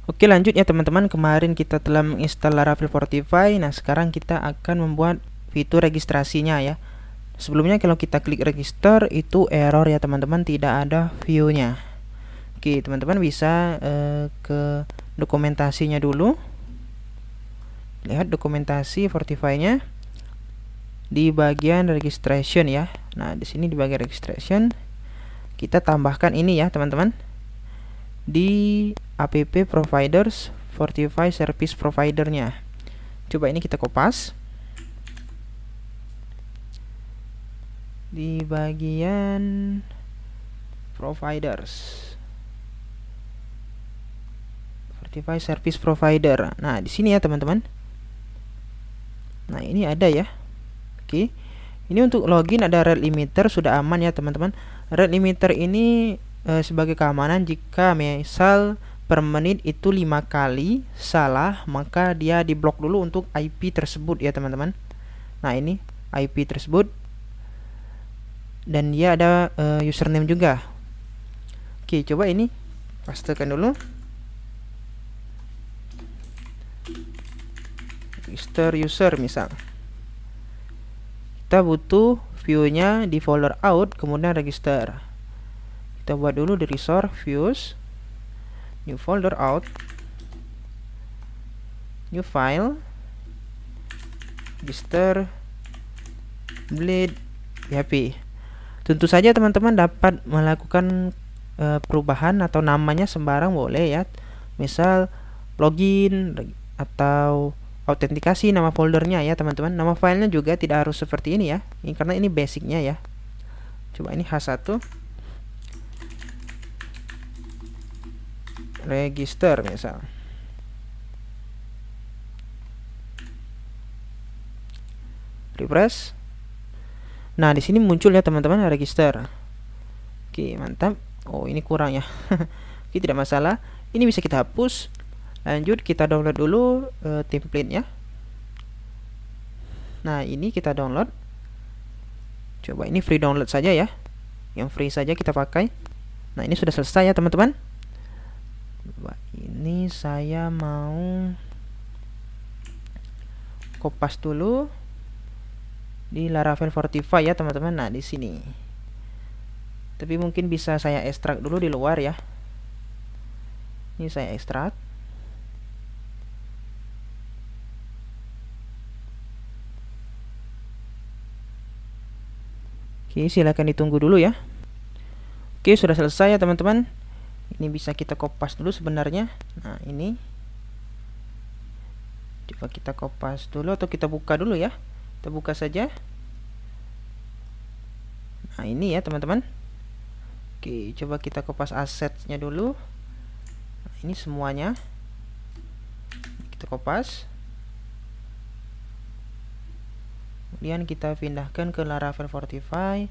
Oke, lanjut ya teman-teman. Kemarin kita telah menginstal Laravel Fortify. Nah, sekarang kita akan membuat fitur registrasinya ya. Sebelumnya kalau kita klik register itu error ya teman-teman, tidak ada view-nya. Oke, teman-teman bisa ke dokumentasinya dulu. Lihat dokumentasi Fortify-nya di bagian registration ya. Nah, di sini di bagian registration kita tambahkan ini ya teman-teman, di app providers Fortify service providernya. Coba ini kita kopas di bagian providers Fortify service provider. Nah, di sini ya teman-teman. Nah, ini ada ya. Oke. Ini untuk login ada rate limiter, sudah aman ya teman-teman. Rate limiter ini sebagai keamanan, jika misal per menit itu 5 kali salah, maka dia diblok dulu untuk IP tersebut ya teman-teman. Nah, ini IP tersebut dan dia ada username juga. Oke, coba ini pastekan dulu. Register user misal. Kita butuh view-nya di folder out, kemudian register. Kita buat dulu di resource views, new folder out, new file, register, bleed PHP. Tentu saja teman-teman dapat melakukan perubahan atau namanya sembarang boleh ya. Misal login atau autentikasi nama foldernya ya teman-teman. Nama filenya juga tidak harus seperti ini ya. Ini karena ini basicnya ya. Coba ini H1 register misal. Refresh. Nah, di sini muncul ya teman-teman register. Oke, mantap. Oh, ini kurang ya. Oke, tidak masalah. Ini bisa kita hapus. Lanjut kita download dulu template-nya. Nah, ini kita download. Coba ini free download saja ya. Yang free saja kita pakai. Nah, ini sudah selesai ya teman-teman. Coba ini saya mau kopas dulu di Laravel Fortify ya teman-teman. Nah, di sini. Tapi mungkin bisa saya ekstrak dulu di luar ya. Ini saya ekstrak. Oke, silakan ditunggu dulu ya. Oke, sudah selesai ya teman-teman. Ini bisa kita kopas dulu sebenarnya. Nah, ini. Coba kita kopas dulu atau kita buka dulu ya. Kita buka saja. Nah, ini ya teman-teman. Oke, coba kita kopas asetnya dulu. Nah, ini semuanya. Kita kopas. Kemudian kita pindahkan ke Laravel Fortify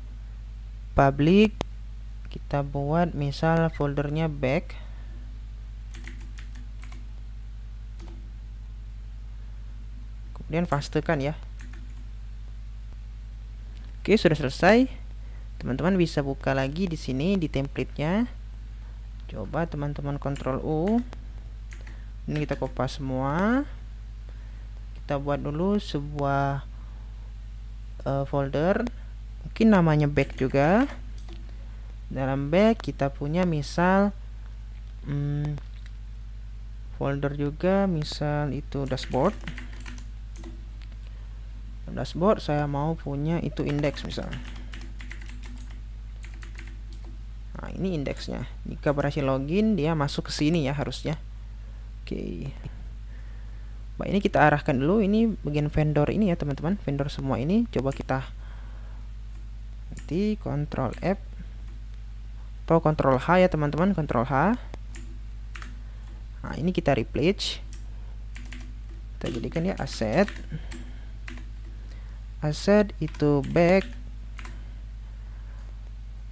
public. Kita buat misal foldernya back. Kemudian pastekan ya. Oke, sudah selesai. Teman-teman bisa buka lagi di sini di template-nya. Coba teman-teman Ctrl U. Ini kita kopas semua. Kita buat dulu sebuah folder, mungkin namanya back juga. Dalam back kita punya misal folder juga, misal itu dashboard. Dashboard saya mau punya itu index misal. Nah, ini indeksnya. Jika berhasil login dia masuk ke sini ya harusnya. Oke. Nah, ini kita arahkan dulu, ini bagian vendor ini ya teman-teman, vendor semua ini. Coba kita nanti Ctrl F atau Ctrl H ya teman-teman, Ctrl H. Nah, ini kita replace. Kita jadikan ya asset. Asset itu back.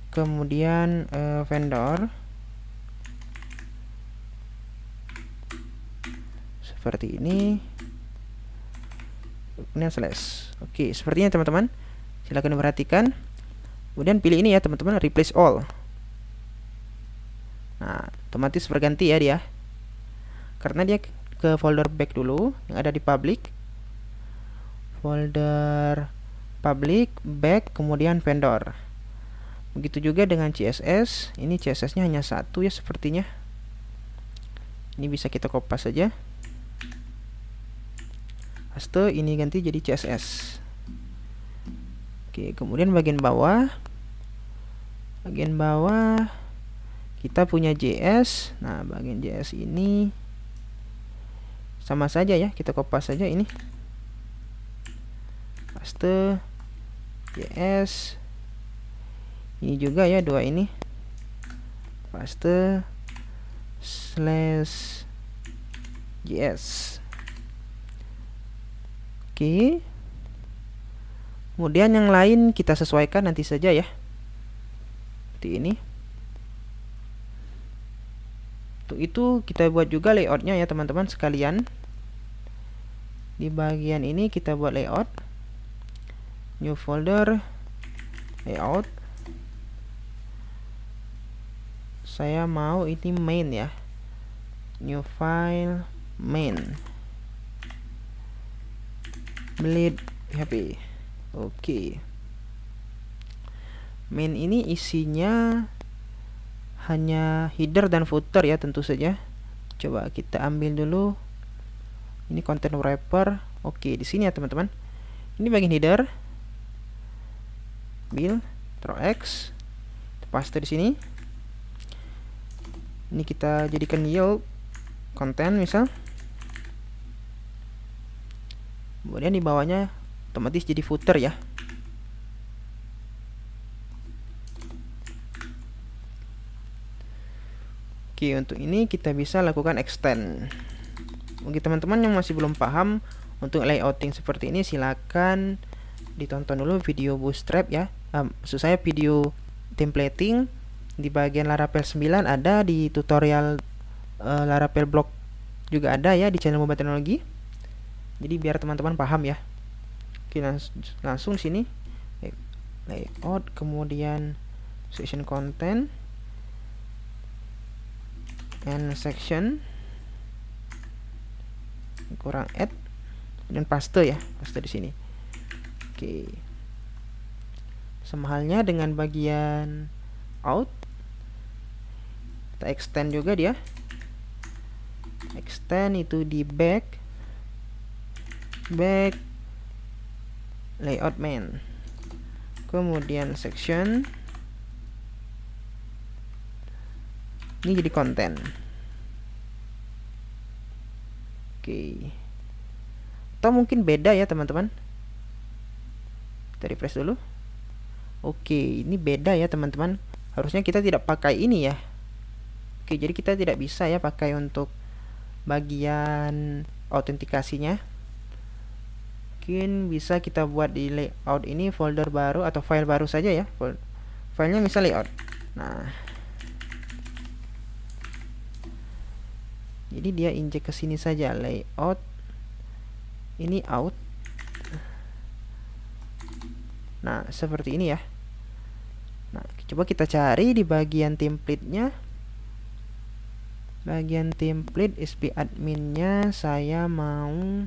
Kemudian vendor. Seperti ini. Kemudian slash. Oke, sepertinya teman-teman. Silahkan diperhatikan. Kemudian pilih ini ya teman-teman, replace all. Nah, otomatis berganti ya dia. karena dia ke folder back dulu yang ada di public, folder public, back, kemudian vendor. Begitu juga dengan CSS. Ini CSS-nya hanya satu ya sepertinya. Ini bisa kita copy saja. Paste, ini ganti jadi CSS. Oke, kemudian bagian bawah. Bagian bawah kita punya JS. Nah, bagian JS ini sama saja ya, kita copy saja ini. Paste JS. Ini juga ya, dua ini. Paste slash JS. Oke. Kemudian yang lain kita sesuaikan nanti saja ya. Seperti ini. Untuk itu kita buat juga layoutnya ya teman-teman sekalian. Di bagian ini kita buat layout. New folder, layout. Saya mau ini main ya. New file, main. Bleed PHP. Oke. Main ini isinya hanya header dan footer ya tentu saja. Coba kita ambil dulu. Ini content wrapper. Oke, di sini ya teman-teman. Ini bagian header. Build, Ctrl+X. Paste di sini. Ini kita jadikan yield content misal. Kemudian di bawahnya otomatis jadi footer ya. Oke, untuk ini kita bisa lakukan extend. Bagi teman-teman yang masih belum paham untuk layouting seperti ini, silakan ditonton dulu video Bootstrap ya. Maksud saya video templating di bagian Laravel 9 ada, di tutorial Laravel blog juga ada ya di channel Mobile Teknologi. Jadi biar teman-teman paham ya. Oke, langsung sini layout, kemudian section content and section, kurang add, dan paste ya, paste di sini. Oke, sama halnya dengan bagian out, kita extend juga dia. Extend itu di back layout main, kemudian section, ini jadi konten. Oke, atau mungkin beda ya teman-teman. Kita refresh dulu. Oke, ini beda ya teman-teman. Harusnya kita tidak pakai ini ya. Oke, jadi kita tidak bisa ya pakai untuk bagian autentikasinya. Mungkin bisa kita buat di layout ini folder baru atau file baru saja ya. Filenya misal layout. Nah, jadi dia injek ke sini saja, layout ini out. Nah, seperti ini ya. Nah, coba kita cari di bagian template-nya. Bagian template SP admin-nya saya mau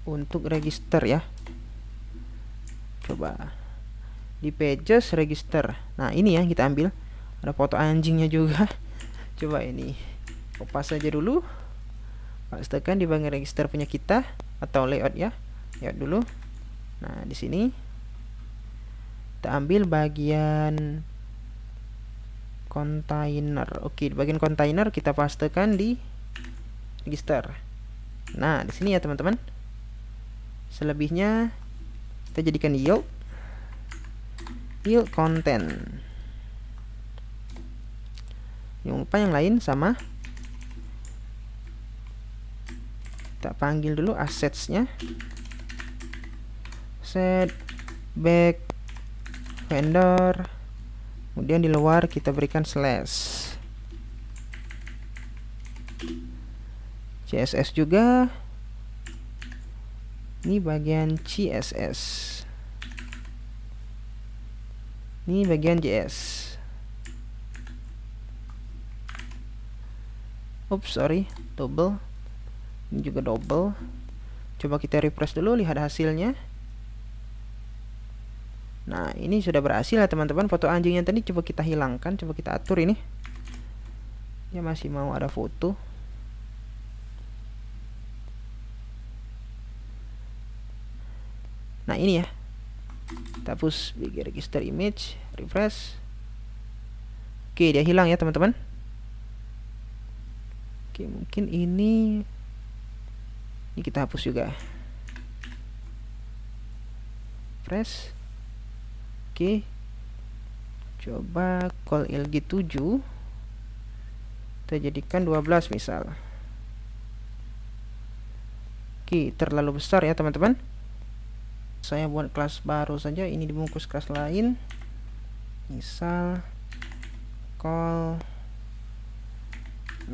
untuk register ya. Coba di pages register. Nah, ini ya kita ambil. Ada foto anjingnya juga. Coba ini kopas saja dulu. Pastekan di bagian register punya kita atau layout ya. Layout dulu. Nah, di sini kita ambil bagian container. Oke, di bagian container kita pastekan di register. Nah, di sini ya teman-teman. Selebihnya kita jadikan yield content. Jangan lupa yang lain sama. Kita panggil dulu assets-nya. Set back vendor. Kemudian di luar kita berikan slash. CSS juga. Ini bagian CSS. Ini bagian JS. Oops, sorry, double. Ini juga double. Coba kita refresh dulu, lihat hasilnya. Nah, ini sudah berhasil ya teman-teman. Foto anjingnya tadi coba kita hilangkan, coba kita atur ini. Dia masih mau ada foto. Nah, ini ya. Kita hapus big register image, refresh. Oke, dia hilang ya teman-teman. Oke, mungkin ini kita hapus juga. Press. Oke. Coba call LG7. Kita jadikan 12 misal. Oke, terlalu besar ya teman-teman. Saya buat kelas baru saja, ini dibungkus kelas lain. Misal call 6.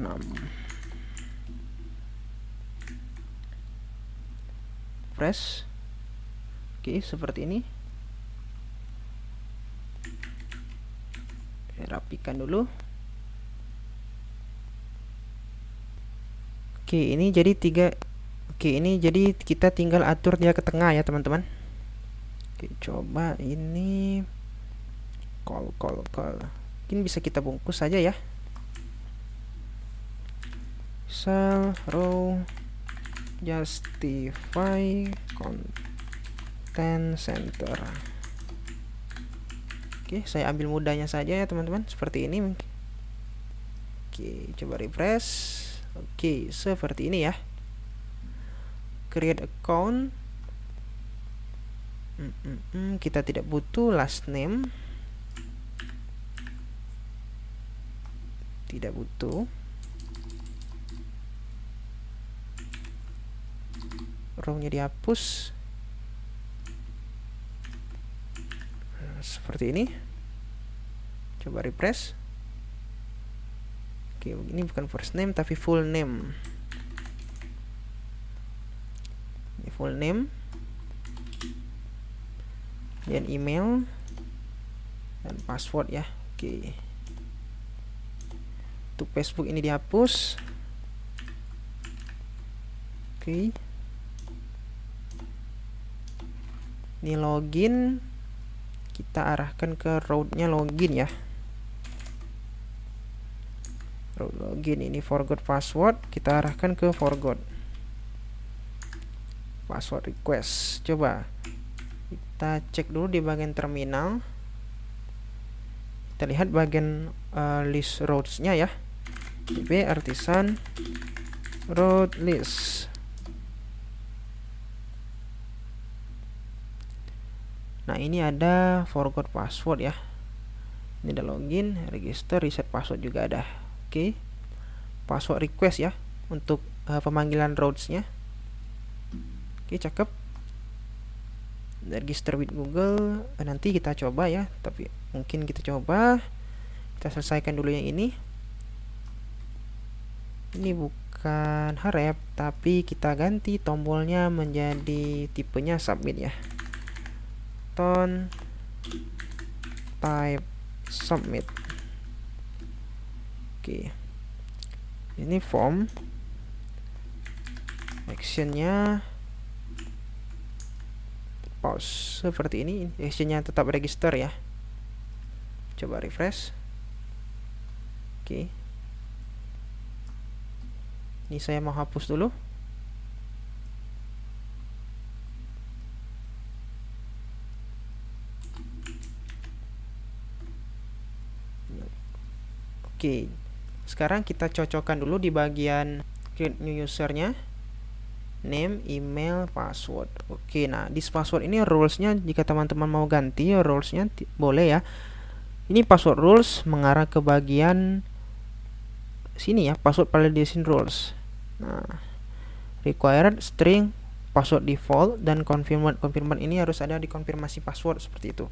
Press. Oke, seperti ini. Rapikan dulu. Oke, ini jadi 3. Oke, ini jadi kita tinggal atur dia ke tengah ya teman-teman. Oke, coba ini call. Mungkin bisa kita bungkus saja ya. Misal row justify content center. Oke, saya ambil mudahnya saja ya teman-teman, seperti ini. Oke, coba refresh. Oke, seperti ini ya. Create account. Kita tidak butuh last name. Tidak butuh. Row-nya dihapus. Seperti ini. Coba refresh. Oke, ini bukan first name tapi full name. Ini full name. Dan email dan password ya. Oke. Untuk Facebook ini dihapus. Oke. Ini login, kita arahkan ke route-nya login ya. Route login ini forgot password, kita arahkan ke forgot password request. Coba kita cek dulu di bagian terminal. Kita lihat bagian list routes-nya ya. db artisan route list. Nah, ini ada forgot password ya. Ini ada login, register, reset password juga ada. Oke. Password request ya untuk pemanggilan routes-nya. Oke, cakep. Register with Google. Nanti kita coba ya, tapi mungkin kita coba. Kita selesaikan dulu yang ini. Ini bukan harap, tapi kita ganti tombolnya menjadi tipenya submit ya. Type submit. Oke. Ini form. Actionnya pause seperti ini. Actionnya tetap register ya. Coba refresh. Oke. Ini saya mau hapus dulu. Oke, sekarang kita cocokkan dulu di bagian create new usernya, name, email, password. Oke, nah di password ini rulesnya jika teman-teman mau ganti rulesnya boleh ya. Ini password rules mengarah ke bagian sini ya, password validation rules. Nah, required string, password default, dan confirmed ini harus ada di konfirmasi password seperti itu.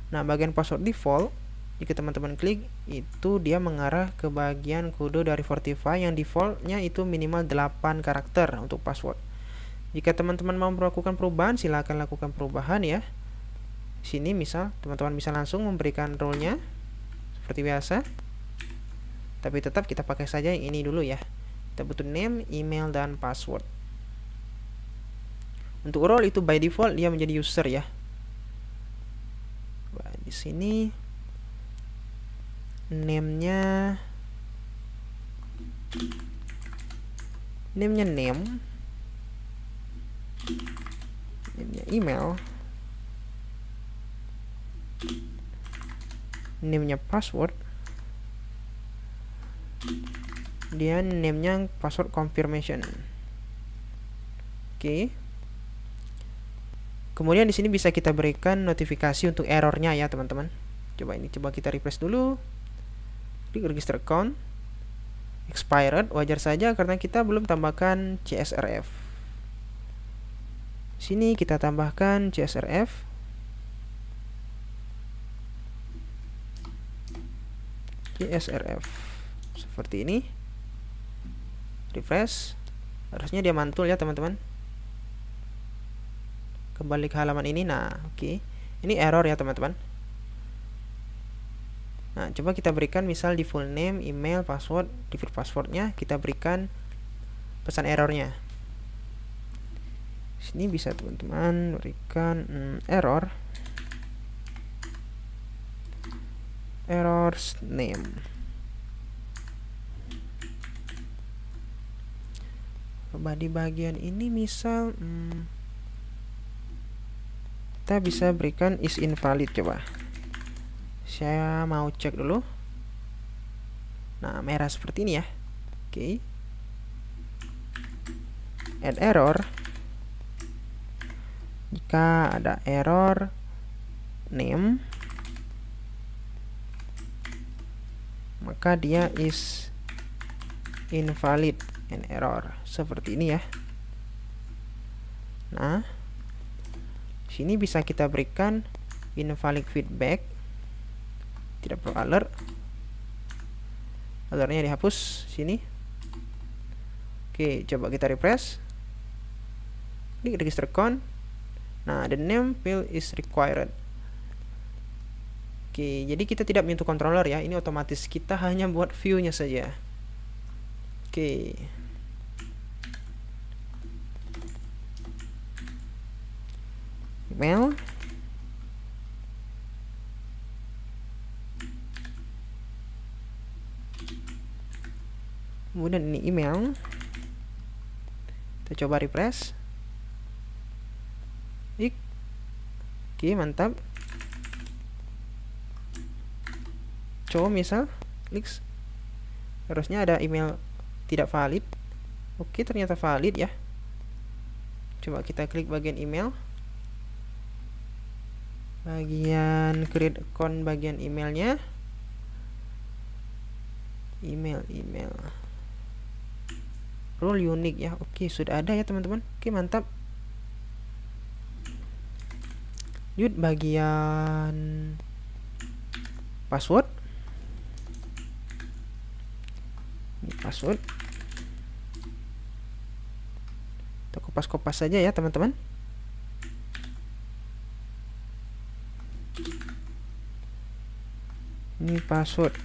Nah, bagian password default jika teman-teman klik itu dia mengarah ke bagian kode dari Fortify yang defaultnya itu minimal 8 karakter untuk password. Jika teman-teman mau melakukan perubahan, silakan lakukan perubahan ya. Sini misal teman-teman bisa langsung memberikan role-nya seperti biasa. Tapi tetap kita pakai saja yang ini dulu ya. Kita butuh name, email, dan password. Untuk role itu by default dia menjadi user ya. Di sini name-nya name, email, name-nya password, dia name-nya password confirmation. Oke. Kemudian di sini bisa kita berikan notifikasi untuk errornya ya teman-teman. Coba kita refresh dulu. Klik register account. Expired, wajar saja karena kita belum tambahkan CSRF. Sini kita tambahkan CSRF. Seperti ini. Refresh. Harusnya dia mantul ya teman-teman. Kembali ke halaman ini. Nah, oke. Ini error ya teman-teman. Nah, coba kita berikan misal di full name, email, password, di field passwordnya kita berikan pesan errornya. Sini bisa teman-teman berikan error name. Coba di bagian ini misal kita bisa berikan is invalid. Coba saya mau cek dulu. Nah, merah seperti ini ya. Oke. Add error. Jika ada error name, maka dia is invalid and error. Seperti ini ya. Nah, sini bisa kita berikan invalid feedback. Tidak perlu alert. Alertnya dihapus sini. Oke, coba kita refresh. Klik register account. Nah, the name field is required. Oke, jadi kita tidak menyentuh controller ya. Ini otomatis, kita hanya buat view-nya saja. Oke. Email. Kemudian ini email. Kita coba refresh. Oke, mantap. Coba misal klik, harusnya ada email tidak valid. Oke, ternyata valid ya. Coba kita klik bagian email, bagian create account, bagian emailnya, email role unique ya. Oke, sudah ada ya teman-teman. Oke, mantap. Lanjut bagian password. Ini password. Kita kopas-kopas saja ya teman-teman. Ini password.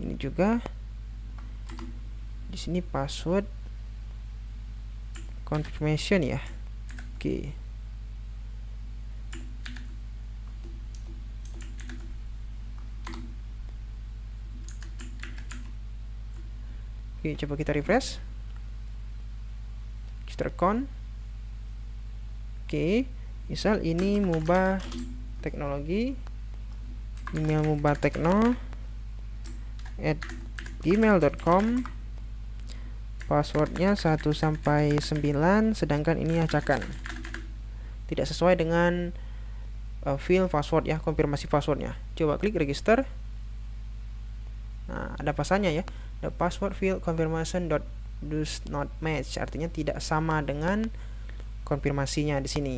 Ini juga. Di sini password confirmation ya. Oke. Oke, coba kita refresh. Register account. Oke, misal ini Mubah Teknologi, email Mubah Tekno @gmail.com, passwordnya 1 sampai 9, sedangkan ini acakan. Tidak sesuai dengan field password ya, konfirmasi passwordnya. Coba klik register. Nah, ada pasalnya ya. The password field confirmation does not match, artinya tidak sama dengan konfirmasinya di sini.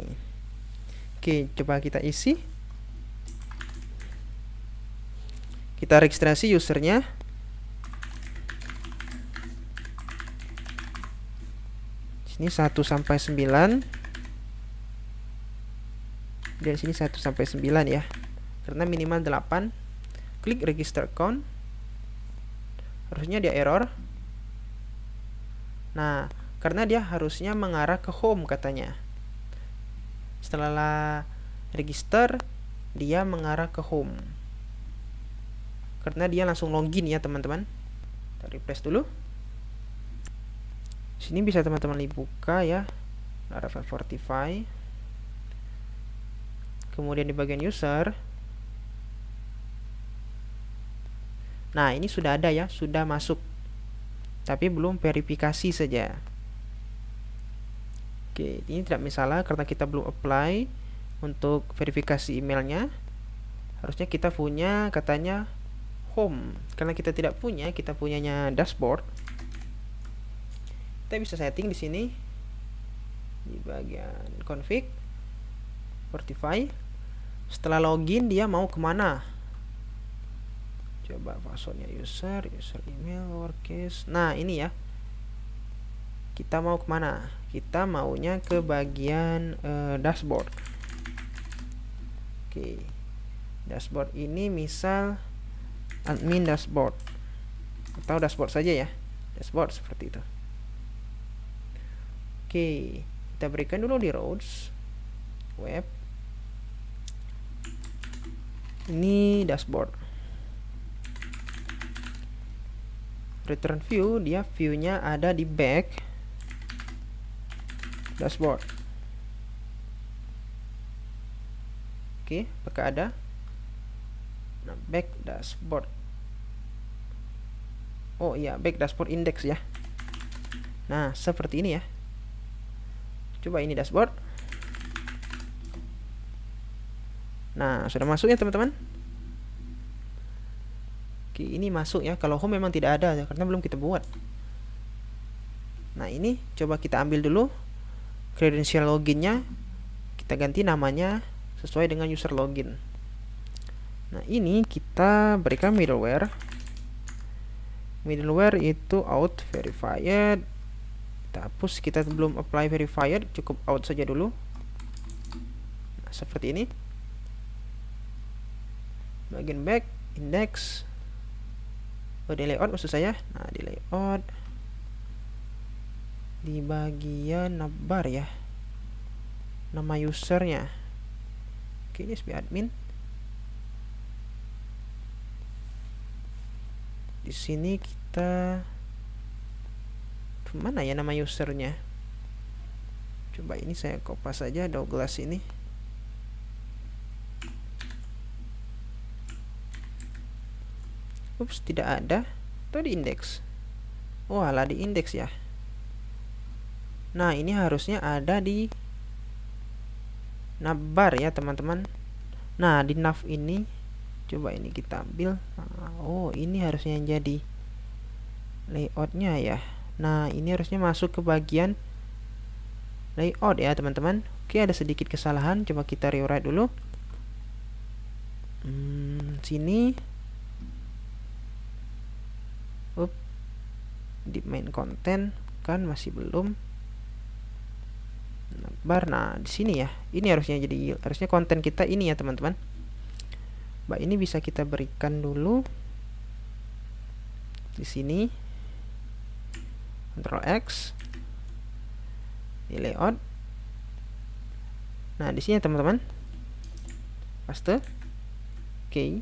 Oke, coba kita isi. Kita registrasi usernya. Sini 1 sampai 9. Dan sini 1 sampai 9 ya. Karena minimal 8. Klik register account. Harusnya dia error. Nah, karena dia harusnya mengarah ke home katanya. Setelah register, dia mengarah ke home. Karena dia langsung login ya teman-teman. Kita refresh dulu. Sini bisa teman-teman buka ya, Laravel Fortify. Kemudian di bagian user. Nah, ini sudah ada ya, sudah masuk. Tapi belum verifikasi saja. Oke, ini tidak masalah karena kita belum apply untuk verifikasi emailnya. Harusnya kita punya katanya home. Karena kita tidak punya, kita punyanya dashboard. Kita bisa setting di sini di bagian config Fortify. Setelah login dia mau kemana? Coba passwordnya user email lowercase. Nah ini ya, kita mau kemana? Kita maunya ke bagian dashboard. Oke, dashboard ini misal admin dashboard atau dashboard saja ya, dashboard seperti itu. Oke, kita berikan dulu di rows web. Ini dashboard. Return view, dia viewnya ada di back dashboard. Oke, apakah ada? Nah, back dashboard. Oh iya, back dashboard index ya. Nah, seperti ini ya. Coba ini dashboard. Nah, sudah masuk ya teman-teman. Oke, ini masuk ya. Kalau home memang tidak ada ya, karena belum kita buat. Nah, ini coba kita ambil dulu credential loginnya. Kita ganti namanya sesuai dengan user login. Nah, ini kita berikan middleware. Middleware itu out verified. Kita hapus, kita belum apply verified, cukup out saja dulu. Nah, seperti ini. Bagian back, index. Oh, di layout maksud saya. Nah, di layout. Di bagian navbar ya. Nama usernya. Oke, ini SB admin. Di sini kita mana ya nama usernya? Coba ini saya kopas saja Douglas ini. Ups, tidak ada. Atau di indeks. Oh, alah di indeks ya. Nah, ini harusnya ada di navbar ya, teman-teman. Nah, di nav ini coba ini kita ambil. Oh, ini harusnya yang jadi layoutnya ya. Nah, ini harusnya masuk ke bagian layout ya, teman-teman. Oke, ada sedikit kesalahan. Coba kita rewrite dulu. Sini. Di main content kan masih belum. Nah, di sini ya. Ini harusnya konten kita ini ya, teman-teman. Ini bisa kita berikan dulu di sini. Ctrl X di layout. Nah, di sini teman-teman, paste. Oke.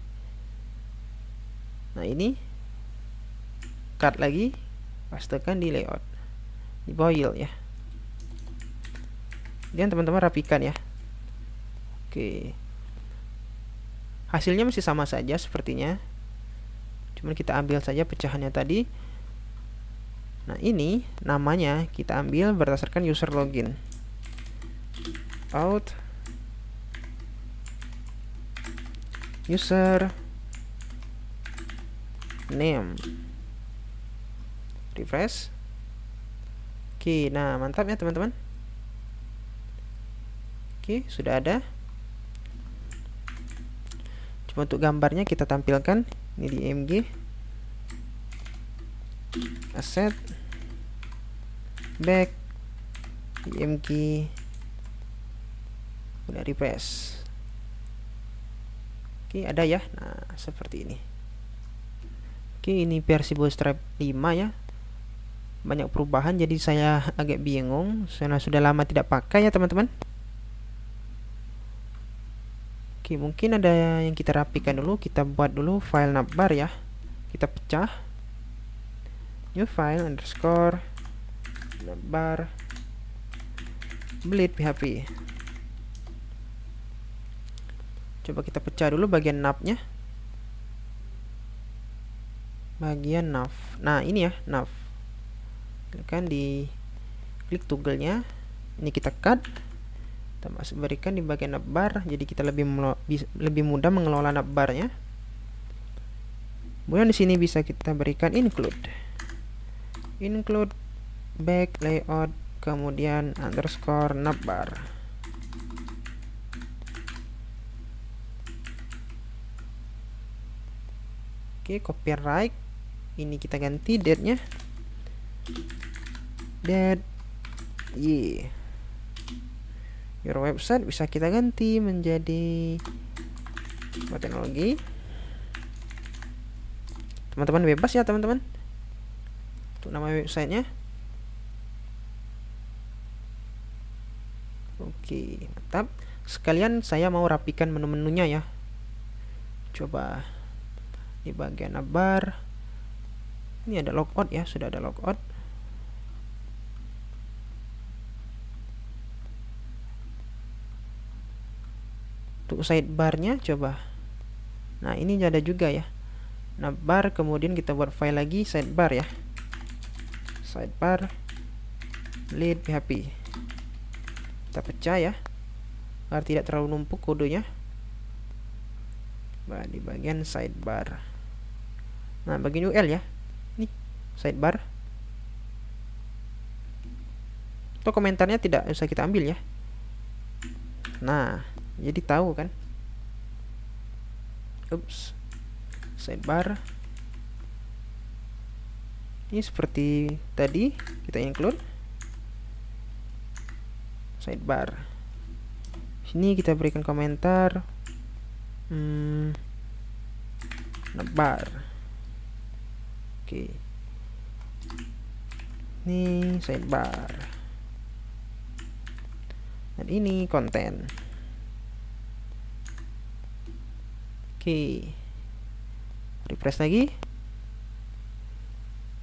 Nah, ini cut lagi, pastekan di layout di boil ya. Dan teman-teman rapikan ya. Oke, hasilnya masih sama saja sepertinya, cuman kita ambil saja pecahannya tadi. Nah, ini namanya kita ambil berdasarkan user login. Out user name. Refresh. Oke, nah mantap ya teman-teman. Oke, sudah ada. Cuma untuk gambarnya kita tampilkan ini di img asset back img, udah refresh. Oke, ada ya. Nah, seperti ini. Oke, ini versi Bootstrap 5 ya. Banyak perubahan, jadi saya agak bingung. Saya sudah lama tidak pakai ya teman-teman. Oke, mungkin ada yang kita rapikan dulu. Kita buat dulu file navbar ya. Kita pecah. New file underscore navbar bleed php. Coba kita pecah dulu bagian navnya. Bagian nav. Nah, ini ya, nav. Kan di klik toggle-nya. Ini kita cut. Kita masuk berikan di bagian navbar. Jadi kita lebih mudah mengelola navbarnya. Kemudian di sini bisa kita berikan include back layout, kemudian underscore navbar. Oke, copyright ini kita ganti date-nya, date your website bisa kita ganti menjadi teknologi. Teman-teman bebas ya teman-teman untuk nama websitenya. Oke, mantap. Sekalian saya mau rapikan menu-menunya ya. Coba di bagian navbar. Ini ada logout ya, sudah ada logout. Untuk sidebarnya coba. Nah, ini ada juga ya. Navbar, kemudian kita buat file lagi sidebar ya. Sidebar lead php. Kita pecah ya, agar tidak terlalu numpuk kodenya. Di bagian sidebar. Nah, bagian UL ya. Nih, sidebar. Atau komentarnya tidak usah kita ambil ya. Nah, jadi tahu kan. Ups. Sidebar. Ini seperti tadi kita include sidebar. Sini kita berikan komentar navbar. Oke. Ini sidebar. Dan ini konten. Oke. Refresh lagi.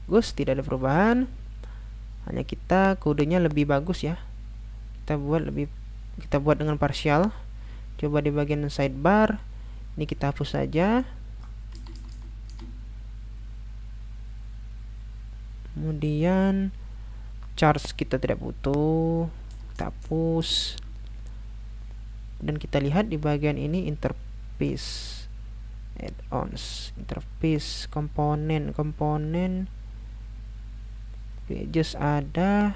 Gus, tidak ada perubahan. Hanya kita kodenya lebih bagus ya. Kita buat dengan partial. Coba di bagian sidebar. Ini kita hapus saja. Kemudian charts kita tidak butuh, kita hapus. Dan kita lihat di bagian ini interface, add-ons, interface, komponen pages ada.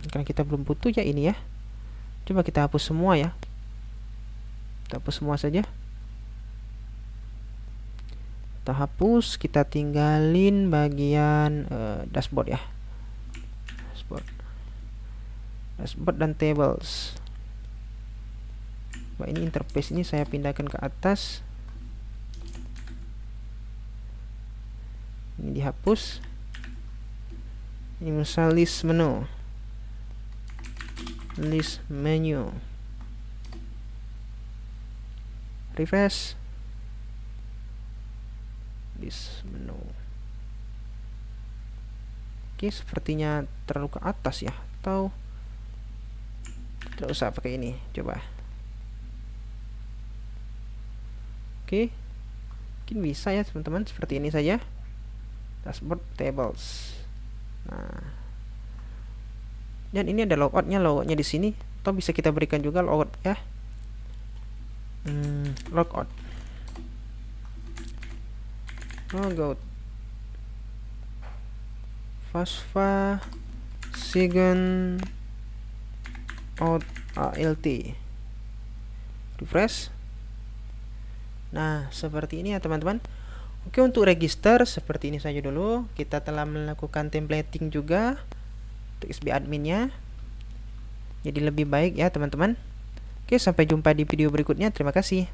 Karena kita belum butuh ya ini ya. Coba kita hapus semua ya. Kita hapus semua saja. Kita hapus, kita tinggalin bagian dashboard ya. Dashboard dan tables. Nah, ini interface ini saya pindahkan ke atas. Ini dihapus. Ini misal list menu. List menu. Refresh. List menu. Oke, sepertinya terlalu ke atas ya. Atau tidak usah pakai ini. Coba. Oke. Mungkin bisa ya teman-teman. Seperti ini saja. Dashboard tables. Nah, dan ini ada logoutnya di sini. Atau bisa kita berikan juga logout ya. Logout. Fasfa Sigen out alt. Refresh. Nah, seperti ini ya teman-teman. Oke, untuk register seperti ini saja dulu. Kita telah melakukan templating juga untuk SB adminnya. Jadi lebih baik ya teman-teman. Oke, Oke, sampai jumpa di video berikutnya. Terima kasih.